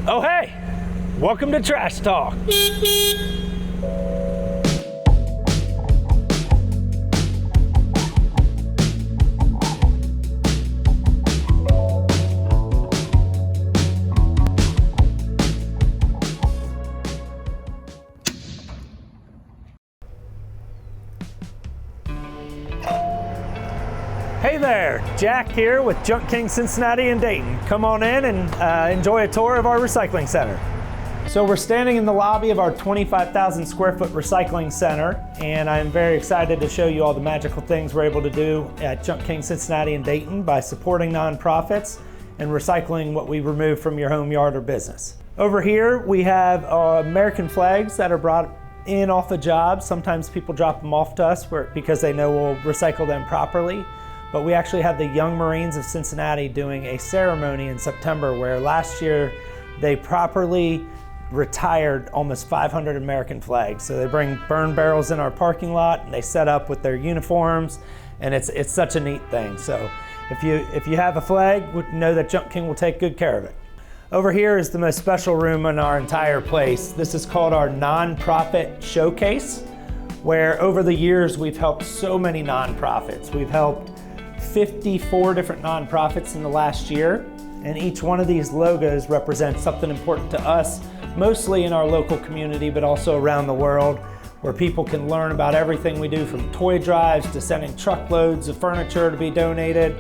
Oh hey, welcome to Trash Talk. Hey there, Jack here with Junk King Cincinnati and Dayton. Come on in and enjoy a tour of our recycling center. So we're standing in the lobby of our 25,000 square foot recycling center, and I'm very excited to show you all the magical things we're able to do at Junk King Cincinnati and Dayton by supporting nonprofits and recycling what we remove from your home, yard, or business. Over here we have American flags that are brought in off of jobs. Sometimes people drop them off to us because they know we'll recycle them properly. But we actually have the Young Marines of Cincinnati doing a ceremony in September where last year they properly retired almost 500 American flags. So they bring burn barrels in our parking lot and they set up with their uniforms, and it's such a neat thing. So if you have a flag, know that Junk King will take good care of it. Over here is the most special room in our entire place. This is called our Nonprofit Showcase, where over the years we've helped so many nonprofits. We've helped 54 different nonprofits in the last year, and each one of these logos represents something important to us, mostly in our local community, but also around the world, where people can learn about everything we do, from toy drives to sending truckloads of furniture to be donated.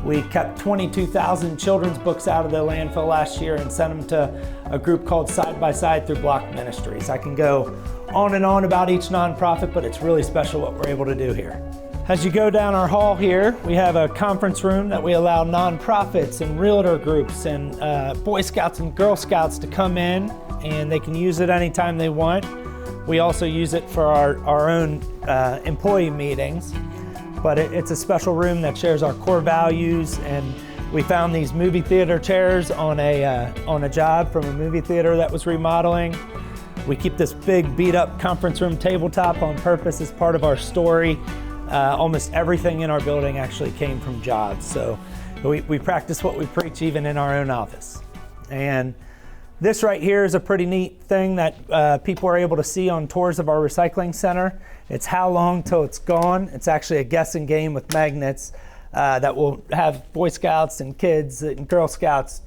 We kept 22,000 children's books out of the landfill last year and sent them to a group called Side by Side through Block Ministries. I can go on and on about each nonprofit, but it's really special what we're able to do here. As you go down our hall here, we have a conference room that we allow nonprofits and realtor groups and Boy Scouts and Girl Scouts to come in, and they can use it anytime they want. We also use it for our own employee meetings, but it's a special room that shares our core values, and we found these movie theater chairs on a job from a movie theater that was remodeling. We keep this big beat up conference room tabletop on purpose as part of our story. Almost everything in our building actually came from jobs. So we practice what we preach even in our own office. And this right here is a pretty neat thing that people are able to see on tours of our recycling center. It's how long till it's gone. It's actually a guessing game with magnets that will have Boy Scouts and kids and Girl Scouts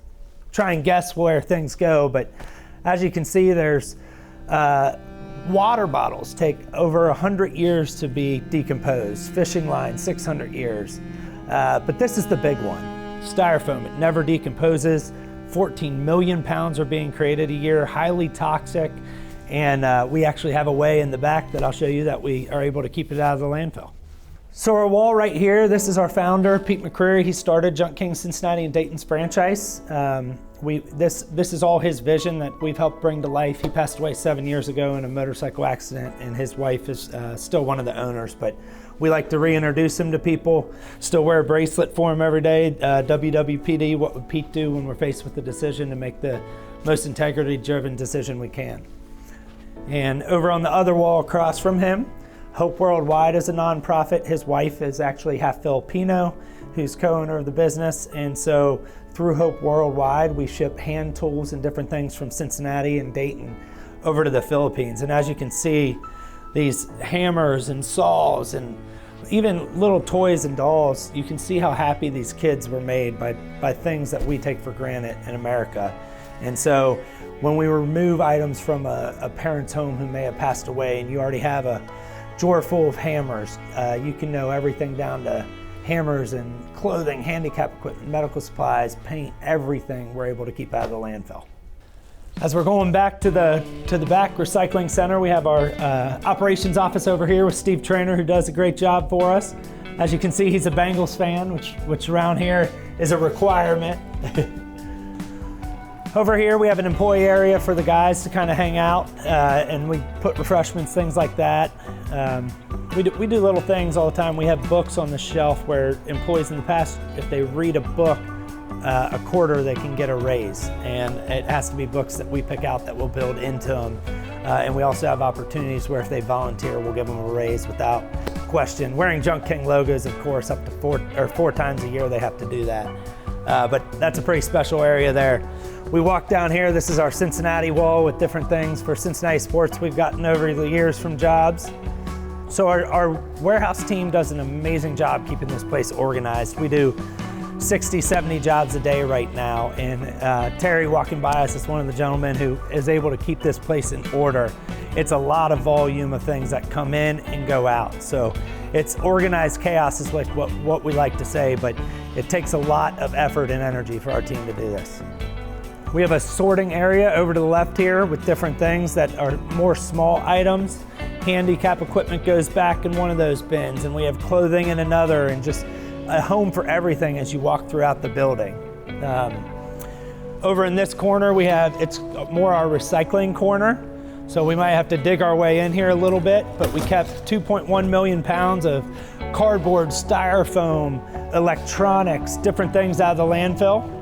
try and guess where things go. But as you can see, there's water bottles take over 100 years to be decomposed. Fishing lines, 600 years. But this is the big one. Styrofoam, it never decomposes. 14 million pounds are being created a year, highly toxic. And we actually have a way in the back that I'll show you that we are able to keep it out of the landfill. So our wall right here, this is our founder, Pete McCreary. He started Junk King Cincinnati and Dayton's franchise. This is all his vision that we've helped bring to life. He passed away 7 years ago in a motorcycle accident, and his wife is still one of the owners, but we like to reintroduce him to people. Still wear a bracelet for him every day. WWPD, what would Pete do when we're faced with the decision to make the most integrity-driven decision we can. And over on the other wall across from him, Hope Worldwide is a nonprofit. His wife is actually half Filipino, who's co-owner of the business. And so through Hope Worldwide, we ship hand tools and different things from Cincinnati and Dayton over to the Philippines. And as you can see, these hammers and saws and even little toys and dolls, you can see how happy these kids were made by things that we take for granted in America. And so when we remove items from a parent's home who may have passed away, and you already have a drawer full of hammers, you can know everything down to hammers and clothing, handicap equipment, medical supplies, paint, everything we're able to keep out of the landfill. As we're going back to the back recycling center, we have our operations office over here with Steve Trainer, who does a great job for us. As you can see, he's a Bengals fan, which around here is a requirement. Over here, we have an employee area for the guys to kind of hang out, and we put refreshments, things like that. We do little things all the time. We have books on the shelf where employees in the past, if they read a book a quarter, they can get a raise. And it has to be books that we pick out that we'll build into them. And we also have opportunities where if they volunteer, we'll give them a raise without question. Wearing Junk King logos, of course, up to four times a year they have to do that. But that's a pretty special area there. We walk down here, this is our Cincinnati wall with different things for Cincinnati sports we've gotten over the years from jobs. So our warehouse team does an amazing job keeping this place organized. We do 60, 70 jobs a day right now, and Terry walking by us is one of the gentlemen who is able to keep this place in order. It's a lot of volume of things that come in and go out. So it's organized chaos is like what we like to say, but it takes a lot of effort and energy for our team to do this. We have a sorting area over to the left here with different things that are more small items. Handicap equipment goes back in one of those bins, and we have clothing in another, and just a home for everything as you walk throughout the building. Over in this corner it's more our recycling corner. So we might have to dig our way in here a little bit, but we kept 2.1 million pounds of cardboard, styrofoam, electronics, different things out of the landfill.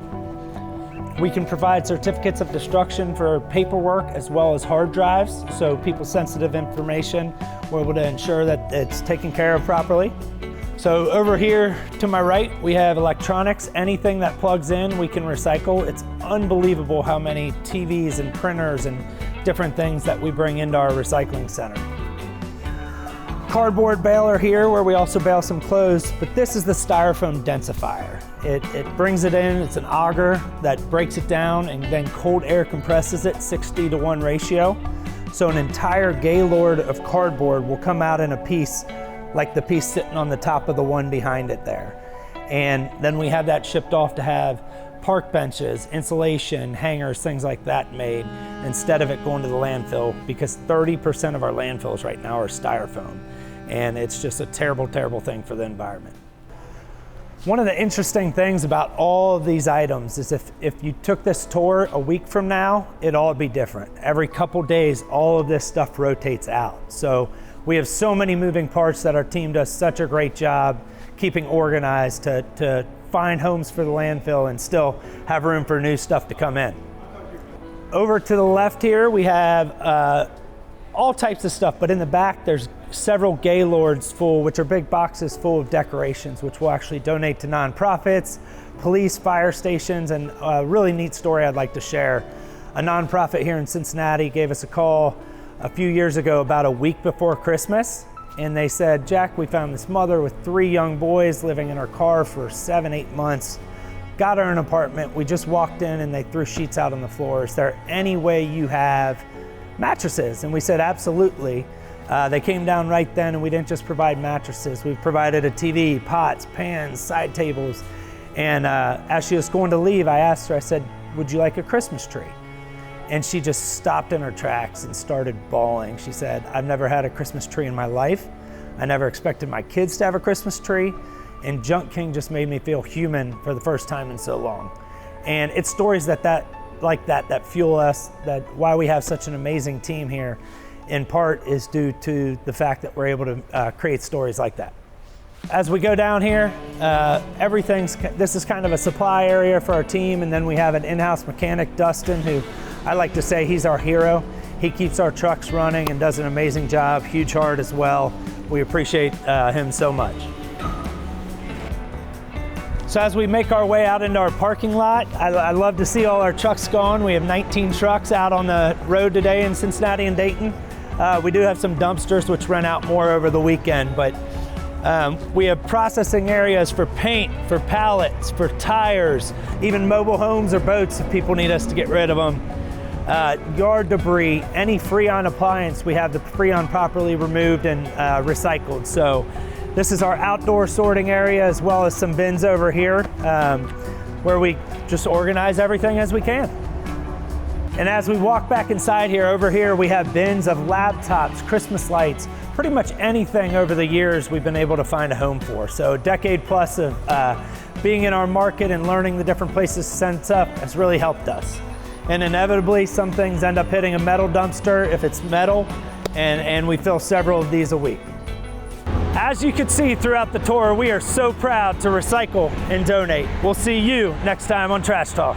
We can provide certificates of destruction for paperwork as well as hard drives, so people's sensitive information, we're able to ensure that it's taken care of properly. So over here to my right, we have electronics. Anything that plugs in, we can recycle. It's unbelievable how many TVs and printers and different things that we bring into our recycling center. Cardboard baler here where we also bale some clothes, but this is the styrofoam densifier. It brings it in, it's an auger that breaks it down and then cold air compresses it 60-to-1 ratio. So an entire gaylord of cardboard will come out in a piece like the piece sitting on the top of the one behind it there. And then we have that shipped off to have park benches, insulation, hangers, things like that made, instead of it going to the landfill, because 30% of our landfills right now are styrofoam. And it's just a terrible, terrible thing for the environment. One of the interesting things about all of these items is if you took this tour a week from now, it'd all be different. Every couple days, all of this stuff rotates out. So we have so many moving parts that our team does such a great job keeping organized to find homes for the landfill and still have room for new stuff to come in. Over to the left here, we have all types of stuff, but in the back, there's several gaylords full, which are big boxes full of decorations, which we'll actually donate to nonprofits, police, fire stations, and a really neat story I'd like to share. A nonprofit here in Cincinnati gave us a call a few years ago, about a week before Christmas, and they said, Jack, we found this mother with 3 young boys living in her car for 7-8 months. Got her an apartment. We just walked in and they threw sheets out on the floor. Is there any way you have mattresses? And we said, absolutely. They came down right then, and we didn't just provide mattresses. We provided a TV, pots, pans, side tables. And as she was going to leave, I asked her, I said, would you like a Christmas tree? And she just stopped in her tracks and started bawling. She said, I've never had a Christmas tree in my life. I never expected my kids to have a Christmas tree. And Junk King just made me feel human for the first time in so long. And it's stories like that fuel us, that why we have such an amazing team here, in part is due to the fact that we're able to create stories like that. As we go down here, this is kind of a supply area for our team, and then we have an in-house mechanic, Dustin, who I like to say he's our hero. He keeps our trucks running and does an amazing job, huge heart as well. We appreciate him so much. So as we make our way out into our parking lot, I love to see all our trucks gone. We have 19 trucks out on the road today in Cincinnati and Dayton. We do have some dumpsters which rent out more over the weekend, but we have processing areas for paint, for pallets, for tires, even mobile homes or boats if people need us to get rid of them. Yard debris, any Freon appliance, we have the Freon properly removed and recycled. So this is our outdoor sorting area, as well as some bins over here where we just organize everything as we can. And as we walk back inside here, over here we have bins of laptops, Christmas lights, pretty much anything over the years we've been able to find a home for. So a decade plus of being in our market and learning the different places to send stuff has really helped us. And inevitably some things end up hitting a metal dumpster if it's metal, and we fill several of these a week. As you can see throughout the tour, we are so proud to recycle and donate. We'll see you next time on Trash Talk.